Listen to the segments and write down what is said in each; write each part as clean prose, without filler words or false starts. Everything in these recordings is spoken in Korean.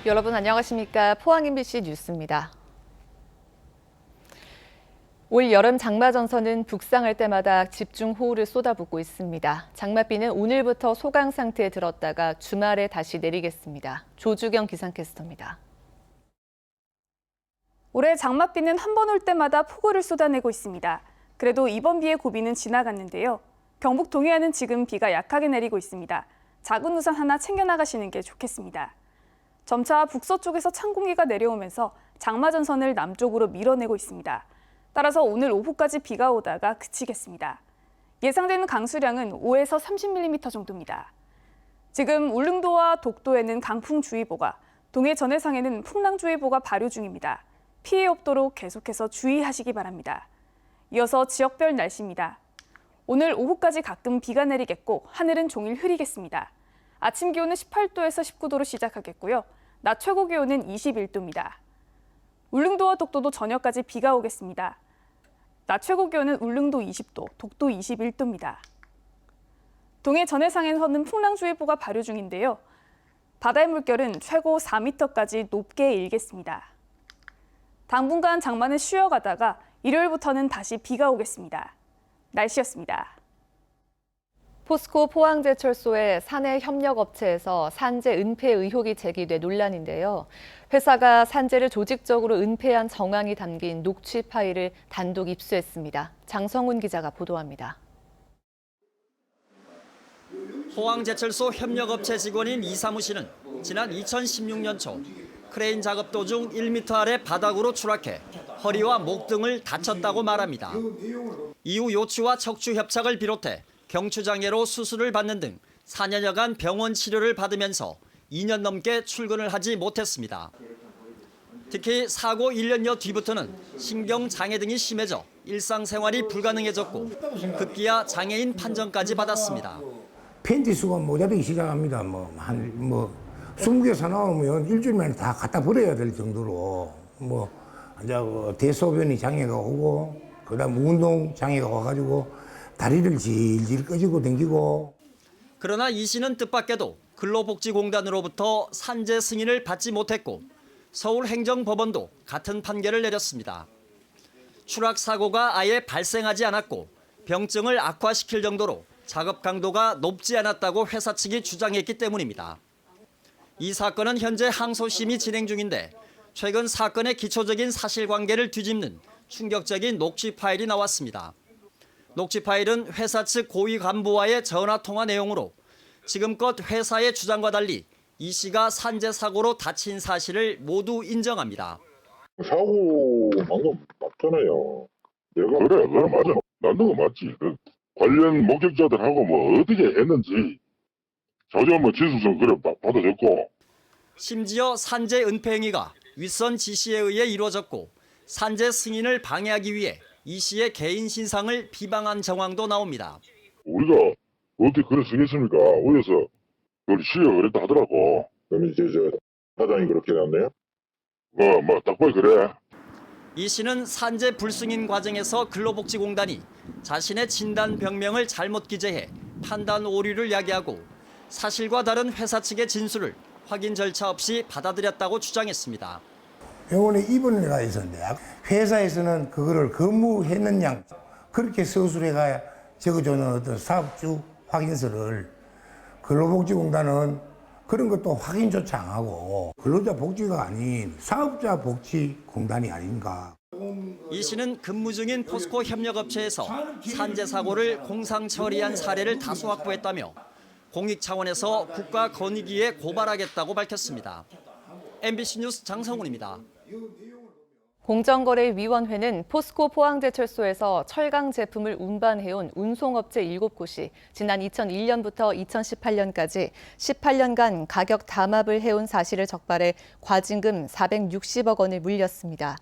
여러분 안녕하십니까? 포항 MBC 뉴스입니다. 올 여름 장마전선은 북상할 때마다 집중호우를 쏟아붓고 있습니다. 장맛비는 오늘부터 소강 상태에 들었다가 주말에 다시 내리겠습니다. 조주경 기상캐스터입니다. 올해 장맛비는 한 번 올 때마다 폭우를 쏟아내고 있습니다. 그래도 이번 비의 고비는 지나갔는데요. 경북 동해안은 지금 비가 약하게 내리고 있습니다. 작은 우산 하나 챙겨 나가시는 게 좋겠습니다. 점차 북서쪽에서 찬 공기가 내려오면서 장마전선을 남쪽으로 밀어내고 있습니다. 따라서 오늘 오후까지 비가 오다가 그치겠습니다. 예상되는 강수량은 5에서 30mm 정도입니다. 지금 울릉도와 독도에는 강풍주의보가, 동해 전해상에는 풍랑주의보가 발효 중입니다. 피해 없도록 계속해서 주의하시기 바랍니다. 이어서 지역별 날씨입니다. 오늘 오후까지 가끔 비가 내리겠고 하늘은 종일 흐리겠습니다. 아침 기온은 18도에서 19도로 시작하겠고요. 낮 최고 기온은 21도입니다. 울릉도와 독도도 저녁까지 비가 오겠습니다. 낮 최고 기온은 울릉도 20도, 독도 21도입니다. 동해 전해상에서는 풍랑주의보가 발효 중인데요. 바다의 물결은 최고 4m까지 높게 일겠습니다. 당분간 장마는 쉬어가다가 일요일부터는 다시 비가 오겠습니다. 날씨였습니다. 포스코 포항제철소의 사내 협력업체에서 산재 은폐 의혹이 제기돼 논란인데요. 회사가 산재를 조직적으로 은폐한 정황이 담긴 녹취 파일을 단독 입수했습니다. 장성훈 기자가 보도합니다. 포항제철소 협력업체 직원인 이사무 씨는 지난 2016년 초 크레인 작업 도중 1m 아래 바닥으로 추락해 허리와 목 등을 다쳤다고 말합니다. 이후 요추와 척추 협착을 비롯해 경추장애로 수술을 받는 등 4년여간 병원 치료를 받으면서 2년 넘게 출근을 하지 못했습니다. 특히 사고 1년여 뒤부터는 신경장애 등이 심해져 일상생활이 불가능해졌고 급기야 장애인 판정까지 받았습니다. 팬티 수가 모자르기 시작합니다. 한 20개 사나오면 일주일만에 다 갖다 버려야 될 정도로 이제 대소변이 장애가 오고 그다음 운동 장애가 와가지고 다리를 질질 꺼지고 댕기고. 그러나 이 씨는 뜻밖에도 근로복지공단으로부터 산재 승인을 받지 못했고 서울행정법원도 같은 판결을 내렸습니다. 추락 사고가 아예 발생하지 않았고 병증을 악화시킬 정도로 작업 강도가 높지 않았다고 회사 측이 주장했기 때문입니다. 이 사건은 현재 항소심이 진행 중인데 최근 사건의 기초적인 사실관계를 뒤집는 충격적인 녹취 파일이 나왔습니다. 녹취 파일은 회사 측 고위 간부와의 전화 통화 내용으로 지금껏 회사의 주장과 달리 이 씨가 산재 사고로 다친 사실을 모두 인정합니다. 사고 방금 맞잖아요. 내가 그래 맞아. 맞는 거 맞지. 관련 목격자들하고 어떻게 했는지 자주 지수서 그래 받아줬고. 심지어 산재 은폐 행위가 윗선 지시에 의해 이루어졌고 산재 승인을 방해하기 위해 이 씨의 개인 신상을 비방한 정황도 나옵니다. 우리가 어떻게 그래 쓰겠습니까? 어디서 그걸 시가 그랬다 하더라고. 그럼 이제 사장이 그렇게 났네요? 딱 봐야 그래. 이 씨는 산재 불승인 과정에서 근로복지공단이 자신의 진단 병명을 잘못 기재해 판단 오류를 야기하고 사실과 다른 회사 측의 진술을 확인 절차 없이 받아들였다고 주장했습니다. 병원에 입원을 가 있었는데 회사에서는 그거를 근무했느냐 그렇게 서술해가 적어주는 어떤 사업주 확인서를 근로복지공단은 그런 것도 확인조차 안 하고 근로자 복지가 아닌 사업자 복지공단이 아닌가. 이 씨는 근무 중인 포스코 협력업체에서 산재 사고를 공상 처리한 사례를 다수 확보했다며 공익 차원에서 국가권익위에 고발하겠다고 밝혔습니다. MBC 뉴스 장성훈입니다. 공정거래위원회는 포스코 포항제철소에서 철강 제품을 운반해온 운송업체 7곳이 지난 2001년부터 2018년까지 18년간 가격 담합을 해온 사실을 적발해 과징금 460억 원을 물렸습니다.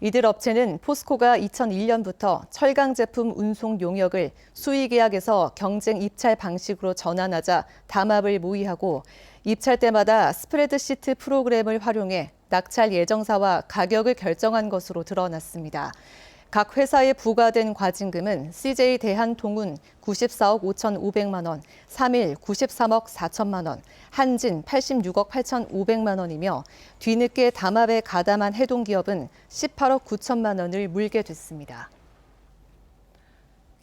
이들 업체는 포스코가 2001년부터 철강 제품 운송 용역을 수의계약에서 경쟁 입찰 방식으로 전환하자 담합을 모의하고 입찰 때마다 스프레드 시트 프로그램을 활용해 낙찰 예정사와 가격을 결정한 것으로 드러났습니다. 각 회사에 부과된 과징금은 CJ 대한통운 94억 5,500만 원, 3일 93억 4천만 원, 한진 86억 8,500만 원이며 뒤늦게 담합에 가담한 해동기업은 18억 9천만 원을 물게 됐습니다.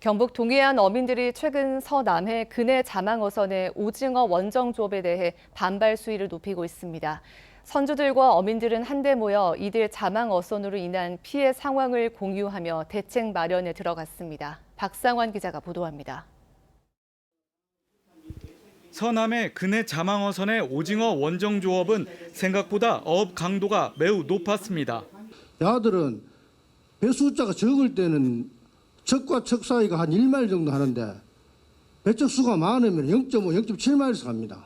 경북 동해안 어민들이 최근 서남해 근해 자망어선의 오징어 원정 조업에 대해 반발 수위를 높이고 있습니다. 선주들과 어민들은 한데 모여 이들 자망어선으로 인한 피해 상황을 공유하며 대책 마련에 들어갔습니다. 박상환 기자가 보도합니다. 서남해 근해 자망어선의 오징어 원정 조업은 생각보다 어업 강도가 매우 높았습니다. 야들은 배 숫자가 적을 때는 척과 척 사이가 한 1마일 정도 하는데 배척 수가 많으면 0.5, 0.7마일에서 갑니다.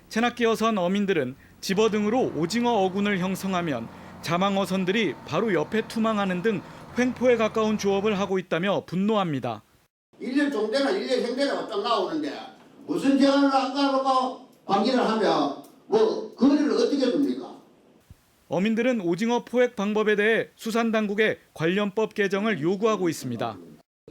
체납기어선 어민들은 집어등으로 오징어 어군을 형성하면 자망어선들이 바로 옆에 투망하는 등 횡포에 가까운 조업을 하고 있다며 분노합니다. 1년 종대나 1년 행대나 딱 나오는데 무슨 제한을 안 가놓고 방기를 하면 뭐 거리를 어떻게 둡니까? 어민들은 오징어 포획 방법에 대해 수산당국에 관련법 개정을 요구하고 있습니다.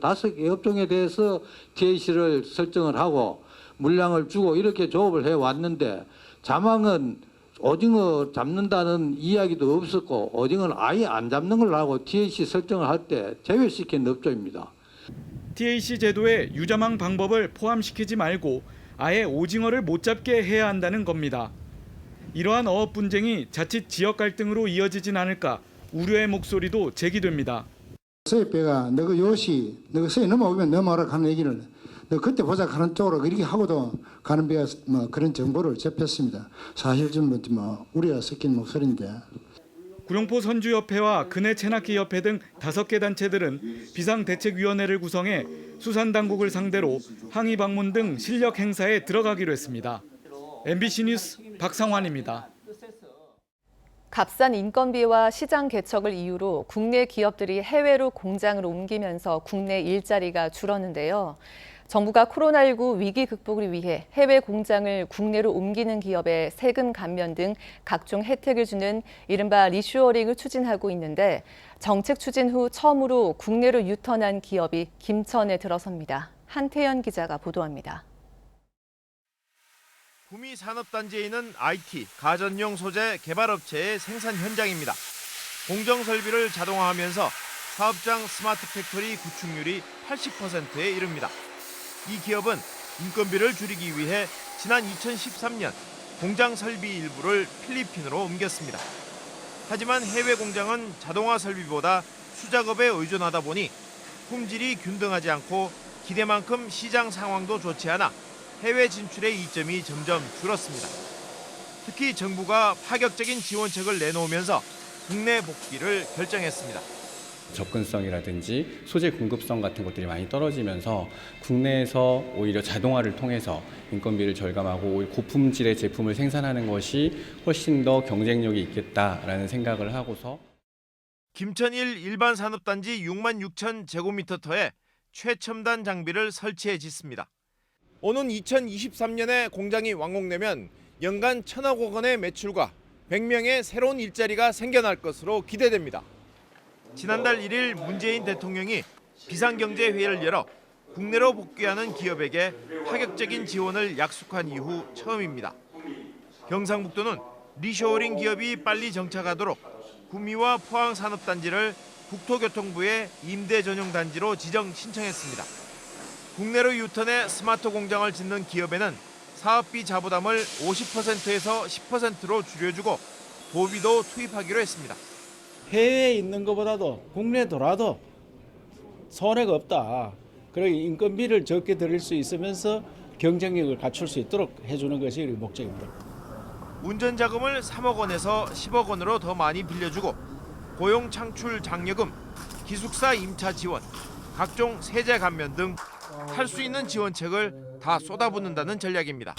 5개 업종에 대해서 TAC를 설정을 하고 물량을 주고 이렇게 조업을 해왔는데 자망은 오징어 잡는다는 이야기도 없었고 오징어는 아예 안 잡는 걸 하고 TAC 설정을 할 때 제외시킨 업종입니다. TAC 제도에 유자망 방법을 포함시키지 말고 아예 오징어를 못 잡게 해야 한다는 겁니다. 이러한 어업 분쟁이 자칫 지역 갈등으로 이어지진 않을까 우려의 목소리도 제기됩니다. 서해배가 너가 요시 너가 서해 넘어오면 넘어오라 하는 얘기를 너 그때 보자 하는 쪽으로 이렇게 하고도 가는 배가 뭐 그런 정보를 접했습니다. 사실 좀 우려가 섞인 목소리인데. 구룡포 선주협회와 근해 체납기 협회 등 5개 단체들은 비상대책위원회를 구성해 수산당국을 상대로 항의 방문 등 실력 행사에 들어가기로 했습니다. MBC 뉴스 박상환입니다. 값싼 인건비와 시장 개척을 이유로 국내 기업들이 해외로 공장을 옮기면서 국내 일자리가 줄었는데요. 정부가 코로나19 위기 극복을 위해 해외 공장을 국내로 옮기는 기업에 세금 감면 등 각종 혜택을 주는 이른바 리쇼어링을 추진하고 있는데 정책 추진 후 처음으로 국내로 유턴한 기업이 김천에 들어섭니다. 한태연 기자가 보도합니다. 구미 산업단지에 있는 IT, 가전용 소재 개발업체의 생산 현장입니다. 공정 설비를 자동화하면서 사업장 스마트 팩토리 구축률이 80%에 이릅니다. 이 기업은 인건비를 줄이기 위해 지난 2013년 공장 설비 일부를 필리핀으로 옮겼습니다. 하지만 해외 공장은 자동화 설비보다 수작업에 의존하다 보니 품질이 균등하지 않고 기대만큼 시장 상황도 좋지 않아 해외 진출의 이점이 점점 줄었습니다. 특히 정부가 파격적인 지원책을 내놓으면서 국내 복귀를 결정했습니다. 접근성이라든지 소재 공급성 같은 것들이 많이 떨어지면서 국내에서 오히려 자동화를 통해서 인건비를 절감하고 고품질의 제품을 생산하는 것이 훨씬 더 경쟁력이 있겠다라는 생각을 하고서 김천 1 일반 산업단지 6만 6천 제곱미터터에 최첨단 장비를 설치해 짓습니다. 오는 2023년에 공장이 완공되면 연간 1,000억 원의 매출과 100명의 새로운 일자리가 생겨날 것으로 기대됩니다. 지난달 1일 문재인 대통령이 비상경제회의를 열어 국내로 복귀하는 기업에게 파격적인 지원을 약속한 이후 처음입니다. 경상북도는 리쇼어링 기업이 빨리 정착하도록 구미와 포항 산업단지를 국토교통부의 임대 전용 단지로 지정 신청했습니다. 국내로 유턴해 스마트 공장을 짓는 기업에는 사업비 자부담을 50%에서 10%로 줄여주고 도비도 투입하기로 했습니다. 해외에 있는 것보다도 국내에 돌아도 손해가 없다. 그리고 인건비를 적게 들일 수 있으면서 경쟁력을 갖출 수 있도록 해주는 것이 우리 목적입니다. 운전 자금을 3억 원에서 10억 원으로 더 많이 빌려주고 고용 창출 장려금, 기숙사 임차 지원, 각종 세제 감면 등 할 수 있는 지원책을 다 쏟아붓는다는 전략입니다.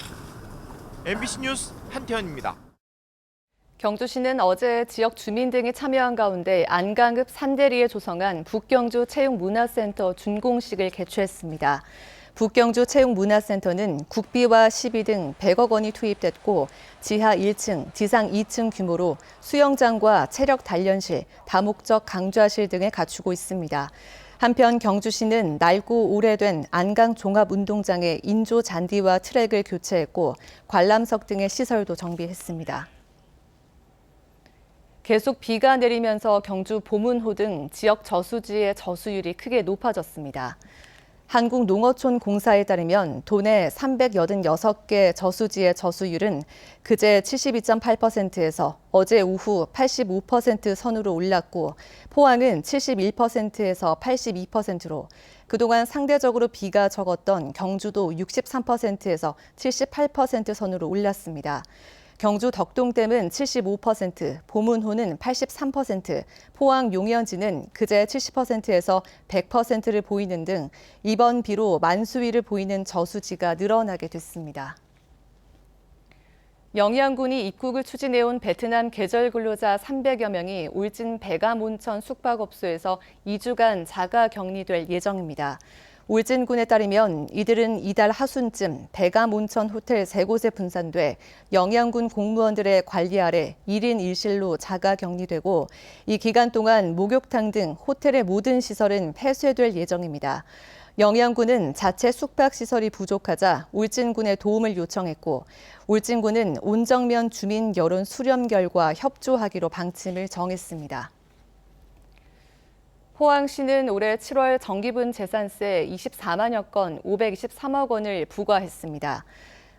MBC 뉴스 한태현입니다. 경주시는 어제 지역 주민 등이 참여한 가운데 안강읍 산대리에 조성한 북경주 체육문화센터 준공식을 개최했습니다. 북경주 체육문화센터는 국비와 시비 등 100억 원이 투입됐고 지하 1층, 지상 2층 규모로 수영장과 체력 단련실, 다목적 강좌실 등을 갖추고 있습니다. 한편 경주시는 낡고 오래된 안강 종합운동장의 인조 잔디와 트랙을 교체했고 관람석 등의 시설도 정비했습니다. 계속 비가 내리면서 경주 보문호 등 지역 저수지의 저수율이 크게 높아졌습니다. 한국농어촌공사에 따르면 도내 386개 저수지의 저수율은 그제 72.8%에서 어제 오후 85% 선으로 올랐고 포항은 71%에서 82%로 그동안 상대적으로 비가 적었던 경주도 63%에서 78% 선으로 올랐습니다. 경주 덕동댐은 75%, 보문호는 83%, 포항 용현지는 그제 70%에서 100%를 보이는 등 이번 비로 만수위를 보이는 저수지가 늘어나게 됐습니다. 영양군이 입국을 추진해온 베트남 계절 근로자 300여 명이 울진 백암온천 숙박업소에서 2주간 자가 격리될 예정입니다. 울진군에 따르면 이들은 이달 하순쯤 백암온천 호텔 3곳에 분산돼 영양군 공무원들의 관리 아래 1인 1실로 자가 격리되고 이 기간 동안 목욕탕 등 호텔의 모든 시설은 폐쇄될 예정입니다. 영양군은 자체 숙박시설이 부족하자 울진군에 도움을 요청했고 울진군은 온정면 주민 여론 수렴 결과 협조하기로 방침을 정했습니다. 포항시는 올해 7월 정기분 재산세 24만여 건 523억 원을 부과했습니다.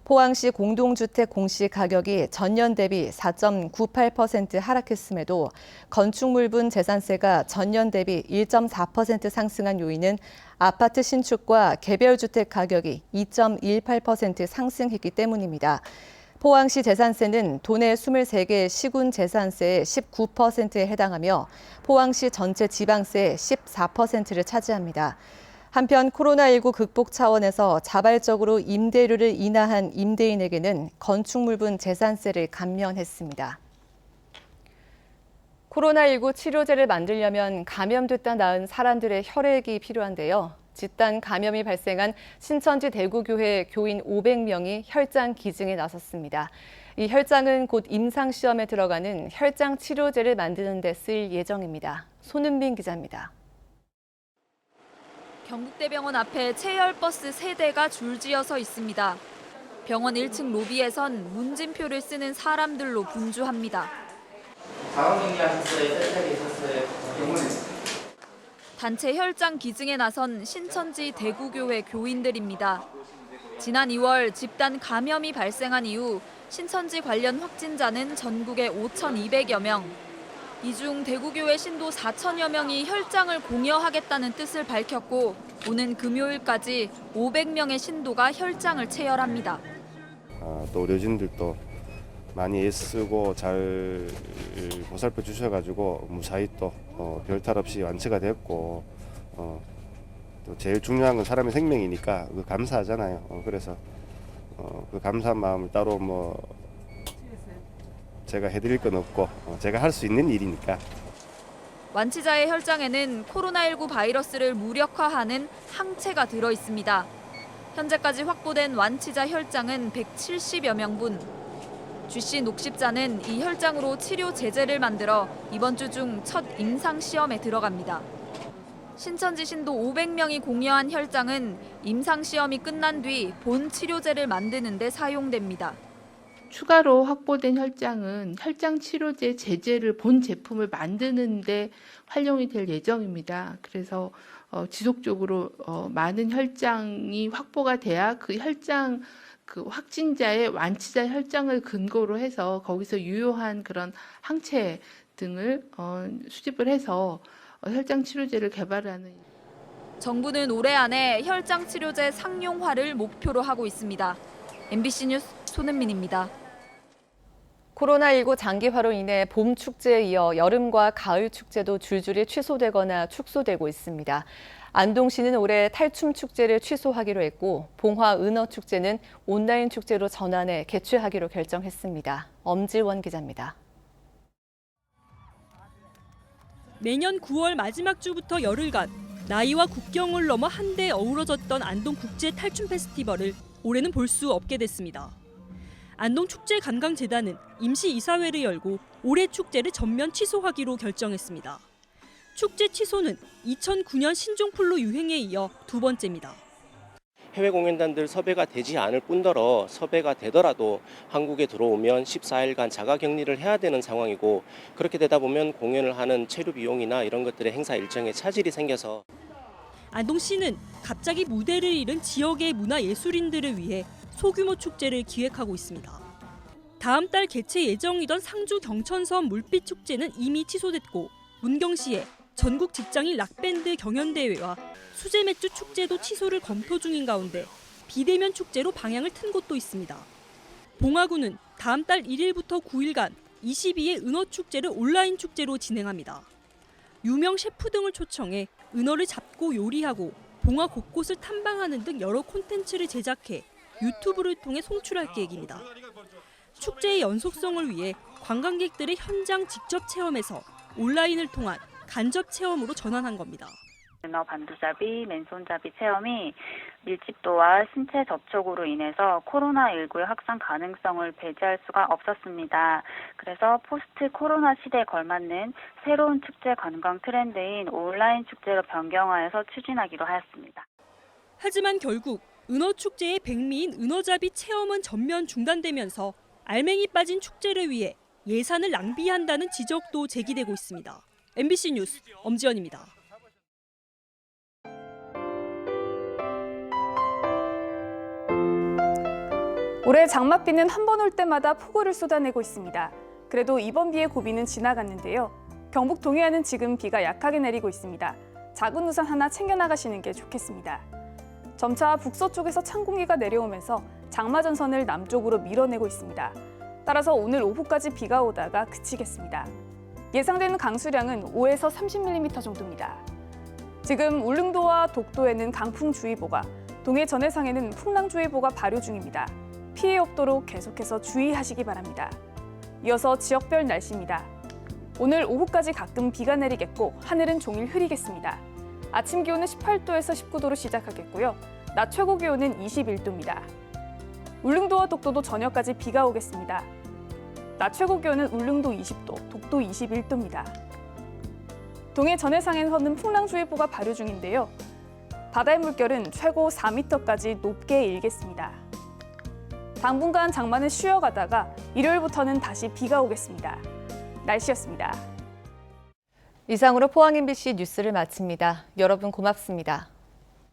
포항시 공동주택 공시가격이 전년 대비 4.98% 하락했음에도 건축물분 재산세가 전년 대비 1.4% 상승한 요인은 아파트 신축과 개별주택 가격이 2.18% 상승했기 때문입니다. 포항시 재산세는 도내 23개 시군 재산세의 19%에 해당하며 포항시 전체 지방세의 14%를 차지합니다. 한편 코로나19 극복 차원에서 자발적으로 임대료를 인하한 임대인에게는 건축물분 재산세를 감면했습니다. 코로나19 치료제를 만들려면 감염됐다 나은 사람들의 혈액이 필요한데요. 집단 감염이 발생한 신천지 대구교회 교인 500명이 혈장 기증에 나섰습니다. 이 혈장은 곧 임상시험에 들어가는 혈장 치료제를 만드는 데 쓰일 예정입니다. 손은빈 기자입니다. 경북대병원 앞에 체열버스 3대가 줄지어 서 있습니다. 병원 1층 로비에선 문진표를 쓰는 사람들로 분주합니다. 자가격리하셨어요? 세차게 있었어요? 병원에. 단체 혈장 기증에 나선 신천지 대구교회 교인들입니다. 지난 2월 집단 감염이 발생한 이후 신천지 관련 확진자는 전국에 5,200여 명. 이 중 대구교회 신도 4천여 명이 혈장을 공여하겠다는 뜻을 밝혔고 오는 금요일까지 500명의 신도가 혈장을 체열합니다. 또 의료진들도 많이 애쓰고 잘 보살펴 주셔가지고 무사히 또 별탈 없이 완치가 됐고 또 제일 중요한 건 사람의 생명이니까 그 감사하잖아요. 그래서 그 감사한 마음을 따로 뭐 제가 해드릴 건 없고 제가 할 수 있는 일이니까. 완치자의 혈장에는 코로나19 바이러스를 무력화하는 항체가 들어 있습니다. 현재까지 확보된 완치자 혈장은 170여 명분. 쥐씨 녹십자는 이 혈장으로 치료 제제를 만들어 이번 주 중 첫 임상 시험에 들어갑니다. 신천지 신도 500명이 공여한 혈장은 임상 시험이 끝난 뒤 본 치료제를 만드는 데 사용됩니다. 추가로 확보된 혈장은 혈장 치료제 제제를 본 제품을 만드는 데 활용이 될 예정입니다. 그래서 지속적으로 많은 혈장이 확보가 돼야 그 혈장 그 확진자의 완치자 혈장을 근거로 해서 거기서 유효한 그런 항체 등을 수집을 해서 혈장 치료제를 개발하는. 정부는 올해 안에 혈장 치료제 상용화를 목표로 하고 있습니다. MBC 뉴스 손은민입니다. 코로나19 장기화로 인해 봄 축제에 이어 여름과 가을 축제도 줄줄이 취소되거나 축소되고 있습니다. 안동시는 올해 탈춤 축제를 취소하기로 했고 봉화 은어 축제는 온라인 축제로 전환해 개최하기로 결정했습니다. 엄지원 기자입니다. 매년 9월 마지막 주부터 열흘간 나이와 국경을 넘어 한데 어우러졌던 안동 국제 탈춤 페스티벌을 올해는 볼 수 없게 됐습니다. 안동축제관광재단은 임시 이사회를 열고 올해 축제를 전면 취소하기로 결정했습니다. 축제 취소는 2009년 신종플루 유행에 이어 두 번째입니다. 해외 공연단들 섭외가 되지 않을 뿐더러 섭외가 되더라도 한국에 들어오면 14일간 자가격리를 해야 되는 상황이고, 그렇게 되다 보면 공연을 하는 체류 비용이나 이런 것들의 행사 일정에 차질이 생겨서 안동시는 갑자기 무대를 잃은 지역의 문화예술인들을 위해 소규모 축제를 기획하고 있습니다. 다음 달 개최 예정이던 상주 경천섬 물빛 축제는 이미 취소됐고, 문경시에 전국 직장인 락밴드 경연대회와 수제맥주 축제도 취소를 검토 중인 가운데 비대면 축제로 방향을 튼 곳도 있습니다. 봉화구는 다음 달 1일부터 9일간 22회 은어축제를 온라인 축제로 진행합니다. 유명 셰프 등을 초청해 은어를 잡고 요리하고 봉화 곳곳을 탐방하는 등 여러 콘텐츠를 제작해 유튜브를 통해 송출할 계획입니다. 축제의 연속성을 위해 관광객들의 현장 직접 체험에서 온라인을 통한 간접 체험으로 전환한 겁니다. 은어 반두잡이, 맨손잡이 체험이 밀집도와 신체 접촉으로 인해서 코로나19의 확산 가능성을 배제할 수가 없었습니다. 그래서 포스트 코로나 시대에 걸맞는 새로운 축제 관광 트렌드인 온라인 축제로 변경하여서 추진하기로 하였습니다. 하지만 결국 은어 축제의 백미인 은어잡이 체험은 전면 중단되면서 알맹이 빠진 축제를 위해 예산을 낭비한다는 지적도 제기되고 있습니다. MBC 뉴스 엄지연입니다. 올해 장맛비는 한 번 올 때마다 폭우를 쏟아내고 있습니다. 그래도 이번 비의 고비는 지나갔는데요. 경북 동해안은 지금 비가 약하게 내리고 있습니다. 작은 우산 하나 챙겨 나가시는 게 좋겠습니다. 점차 북서쪽에서 찬 공기가 내려오면서 장마전선을 남쪽으로 밀어내고 있습니다. 따라서 오늘 오후까지 비가 오다가 그치겠습니다. 예상되는 강수량은 5에서 30mm 정도입니다. 지금 울릉도와 독도에는 강풍주의보가, 동해 전해상에는 풍랑주의보가 발효 중입니다. 피해 없도록 계속해서 주의하시기 바랍니다. 이어서 지역별 날씨입니다. 오늘 오후까지 가끔 비가 내리겠고 하늘은 종일 흐리겠습니다. 아침 기온은 18도에서 19도로 시작하겠고요. 낮 최고 기온은 21도입니다. 울릉도와 독도도 저녁까지 비가 오겠습니다. 낮 최고 기온은 울릉도 20도, 독도 21도입니다. 동해 전해상에서는 풍랑주의보가 발효 중인데요. 바다의 물결은 최고 4m까지 높게 일겠습니다. 당분간 장마는 쉬어가다가 일요일부터는 다시 비가 오겠습니다. 날씨였습니다. 이상으로 포항 MBC 뉴스를 마칩니다. 여러분 고맙습니다.